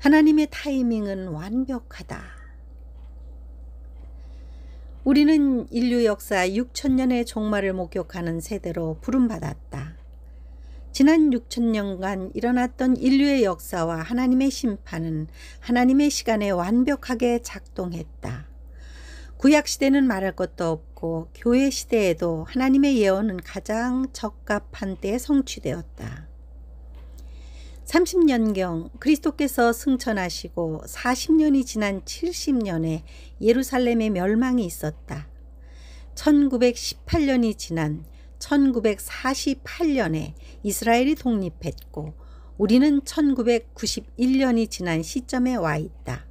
하나님의 타이밍은 완벽하다. 우리는 인류 역사 6천년의 종말을 목격하는 세대로 부름받았다. 지난 6천년간 일어났던 인류의 역사와 하나님의 심판은 하나님의 시간에 완벽하게 작동했다. 구약시대는 말할 것도 없고 교회 시대에도 하나님의 예언은 가장 적합한 때에 성취되었다. 30년경 그리스도께서 승천하시고 40년이 지난 70년에 예루살렘의 멸망이 있었다. 1918년이 지난 1948년에 이스라엘이 독립했고 우리는 1991년이 지난 시점에 와 있다.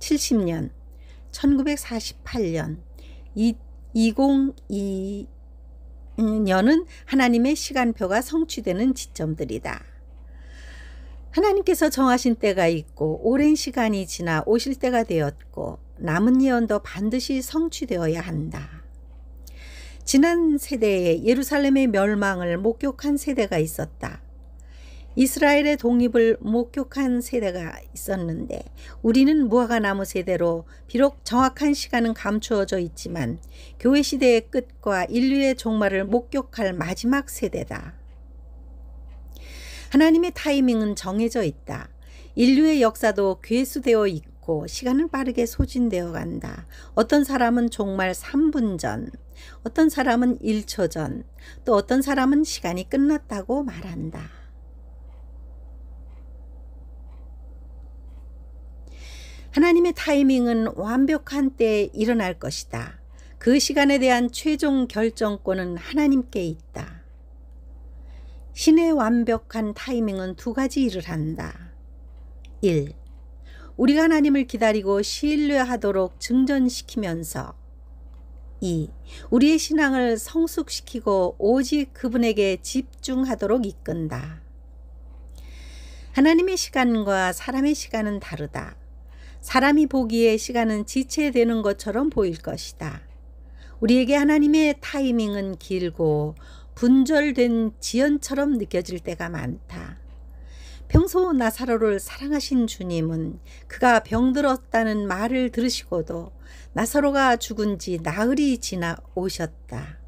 70년, 1948년, 2022년은 하나님의 시간표가 성취되는 지점들이다. 하나님께서 정하신 때가 있고 오랜 시간이 지나 오실 때가 되었고 남은 예언도 반드시 성취되어야 한다. 지난 세대에 예루살렘의 멸망을 목격한 세대가 있었다. 이스라엘의 독립을 목격한 세대가 있었는데 우리는 무화과나무 세대로 비록 정확한 시간은 감추어져 있지만 교회 시대의 끝과 인류의 종말을 목격할 마지막 세대다. 하나님의 타이밍은 정해져 있다. 인류의 역사도 괴수되어 있고 시간은 빠르게 소진되어 간다. 어떤 사람은 종말 3분 전, 어떤 사람은 1초 전, 또 어떤 사람은 시간이 끝났다고 말한다. 하나님의 타이밍은 완벽한 때에 일어날 것이다. 그 시간에 대한 최종 결정권은 하나님께 있다. 신의 완벽한 타이밍은 두 가지 일을 한다. 1. 우리가 하나님을 기다리고 신뢰하도록 증전시키면서 2. 우리의 신앙을 성숙시키고 오직 그분에게 집중하도록 이끈다. 하나님의 시간과 사람의 시간은 다르다. 사람이 보기에 시간은 지체되는 것처럼 보일 것이다. 우리에게 하나님의 타이밍은 길고 분절된 지연처럼 느껴질 때가 많다. 평소 나사로를 사랑하신 주님은 그가 병들었다는 말을 들으시고도 나사로가 죽은 지 나흘이 지나 오셨다.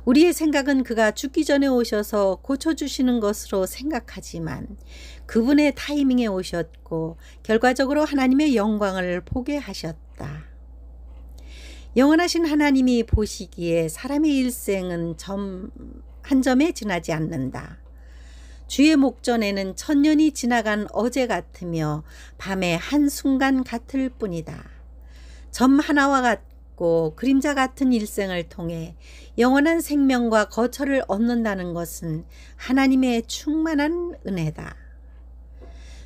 우리의 생각은 그가 죽기 전에 오셔서 고쳐주시는 것으로 생각하지만 그분의 타이밍에 오셨고 결과적으로 하나님의 영광을 보게 하셨다. 영원하신 하나님이 보시기에 사람의 일생은 한 점에 지나지 않는다. 주의 목전에는 천년이 지나간 어제 같으며 밤의 한순간 같을 뿐이다. 점 하나와 같고 그림자 같은 일생을 통해 영원한 생명과 거처를 얻는다는 것은 하나님의 충만한 은혜다.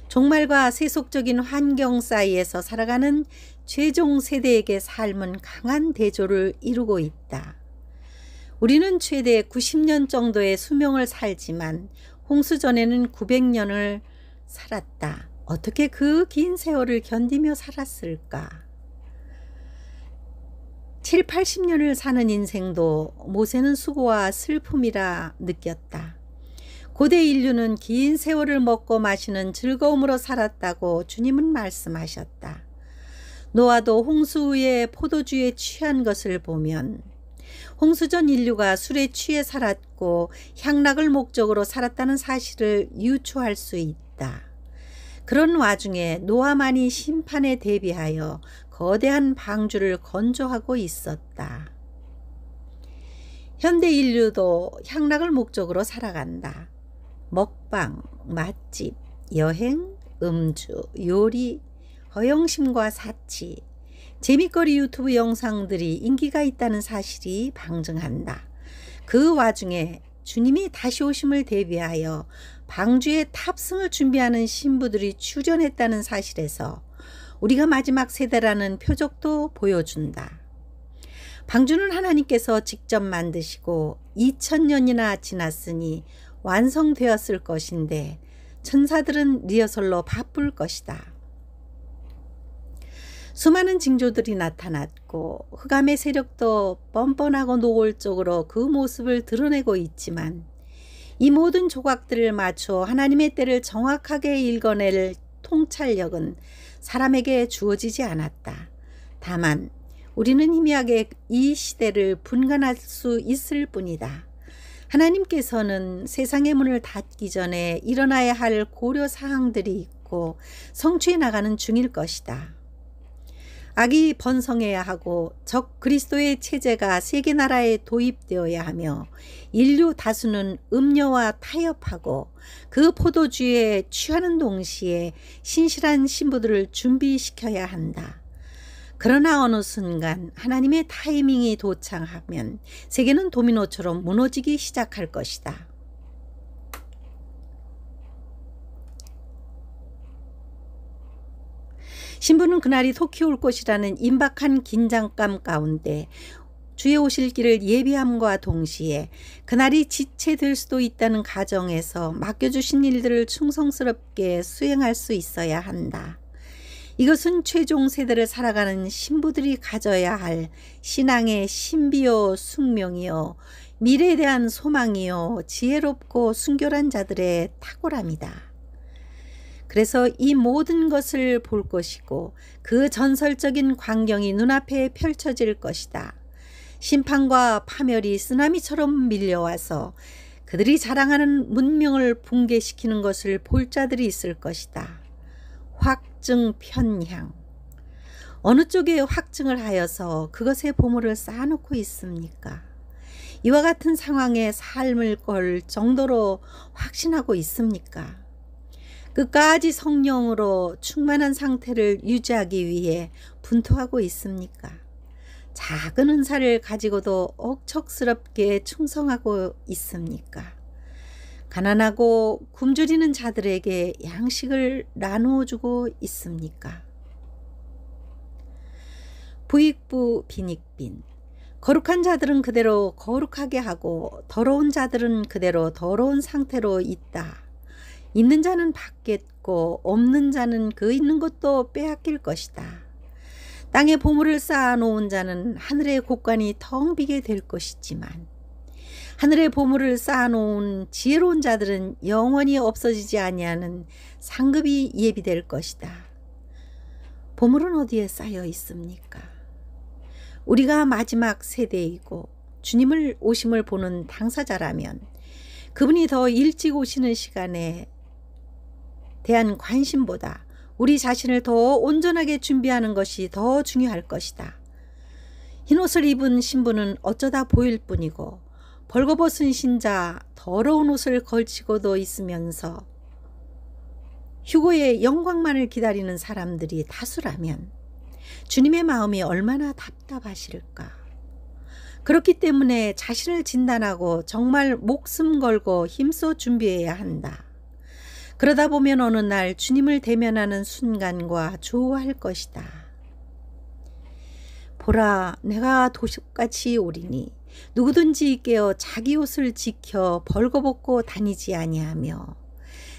종말과 세속적인 환경 사이에서 살아가는 최종 세대에게 삶은 강한 대조를 이루고 있다. 우리는 최대 90년 정도의 수명을 살지만 홍수 전에는 900년을 살았다. 어떻게 그 긴 세월을 견디며 살았을까? 7, 80년을 사는 인생도 모세는 수고와 슬픔이라 느꼈다. 고대 인류는 긴 세월을 먹고 마시는 즐거움으로 살았다고 주님은 말씀하셨다. 노아도 홍수 후에 포도주에 취한 것을 보면 홍수 전 인류가 술에 취해 살았고 향락을 목적으로 살았다는 사실을 유추할 수 있다. 그런 와중에 노아만이 심판에 대비하여 거대한 방주를 건조하고 있었다. 현대 인류도 향락을 목적으로 살아간다. 먹방, 맛집, 여행, 음주, 요리, 허영심과 사치, 재미거리 유튜브 영상들이 인기가 있다는 사실이 방증한다. 그 와중에 주님이 다시 오심을 대비하여 방주에 탑승을 준비하는 신부들이 출연했다는 사실에서 우리가 마지막 세대라는 표적도 보여준다. 방주는 하나님께서 직접 만드시고 2000년이나 지났으니 완성되었을 것인데 천사들은 리허설로 바쁠 것이다. 수많은 징조들이 나타났고 흑암의 세력도 뻔뻔하고 노골적으로 그 모습을 드러내고 있지만 이 모든 조각들을 맞춰 하나님의 때를 정확하게 읽어낼 통찰력은 사람에게 주어지지 않았다. 다만 우리는 희미하게 이 시대를 분간할 수 있을 뿐이다. 하나님께서는 세상의 문을 닫기 전에 일어나야 할 고려사항들이 있고 성취해 나가는 중일 것이다. 악이 번성해야 하고 적 그리스도의 체제가 세계 나라에 도입되어야 하며 인류 다수는 음료와 타협하고 그 포도주에 취하는 동시에 신실한 신부들을 준비시켜야 한다. 그러나 어느 순간 하나님의 타이밍이 도착하면 세계는 도미노처럼 무너지기 시작할 것이다. 신부는 그날이 속히 올 것이라는 임박한 긴장감 가운데 주의 오실 길을 예비함과 동시에 그날이 지체될 수도 있다는 가정에서 맡겨주신 일들을 충성스럽게 수행할 수 있어야 한다. 이것은 최종 세대를 살아가는 신부들이 가져야 할 신앙의 신비요 숙명이요 미래에 대한 소망이요 지혜롭고 순결한 자들의 탁월함이다. 그래서 이 모든 것을 볼 것이고 그 전설적인 광경이 눈앞에 펼쳐질 것이다. 심판과 파멸이 쓰나미처럼 밀려와서 그들이 자랑하는 문명을 붕괴시키는 것을 볼 자들이 있을 것이다. 확증 편향. 어느 쪽에 확증을 하여서 그것의 보물을 쌓아놓고 있습니까? 이와 같은 상황에 삶을 걸 정도로 확신하고 있습니까? 끝까지 성령으로 충만한 상태를 유지하기 위해 분투하고 있습니까? 작은 은사를 가지고도 억척스럽게 충성하고 있습니까? 가난하고 굶주리는 자들에게 양식을 나누어 주고 있습니까? 부익부 빈익빈. 거룩한 자들은 그대로 거룩하게 하고 더러운 자들은 그대로 더러운 상태로 있다. 있는 자는 받겠고 없는 자는 그 있는 것도 빼앗길 것이다. 땅에 보물을 쌓아놓은 자는 하늘의 곳간이 텅 비게 될 것이지만 하늘의 보물을 쌓아놓은 지혜로운 자들은 영원히 없어지지 아니하는 상급이 예비될 것이다. 보물은 어디에 쌓여 있습니까? 우리가 마지막 세대이고 주님을 오심을 보는 당사자라면 그분이 더 일찍 오시는 시간에 대한 관심보다 우리 자신을 더 온전하게 준비하는 것이 더 중요할 것이다. 흰옷을 입은 신부는 어쩌다 보일 뿐이고 벌거벗은 신자 더러운 옷을 걸치고도 있으면서 휴거의 영광만을 기다리는 사람들이 다수라면 주님의 마음이 얼마나 답답하실까. 그렇기 때문에 자신을 진단하고 정말 목숨 걸고 힘써 준비해야 한다. 그러다 보면 어느 날 주님을 대면하는 순간과 조화할 것이다. 보라, 내가 도시같이 오리니 누구든지 깨어 자기 옷을 지켜 벌거벗고 다니지 아니하며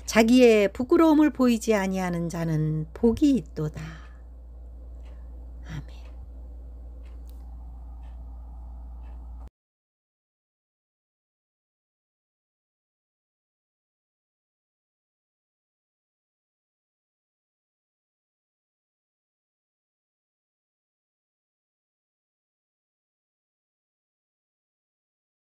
자기의 부끄러움을 보이지 아니하는 자는 복이 있도다.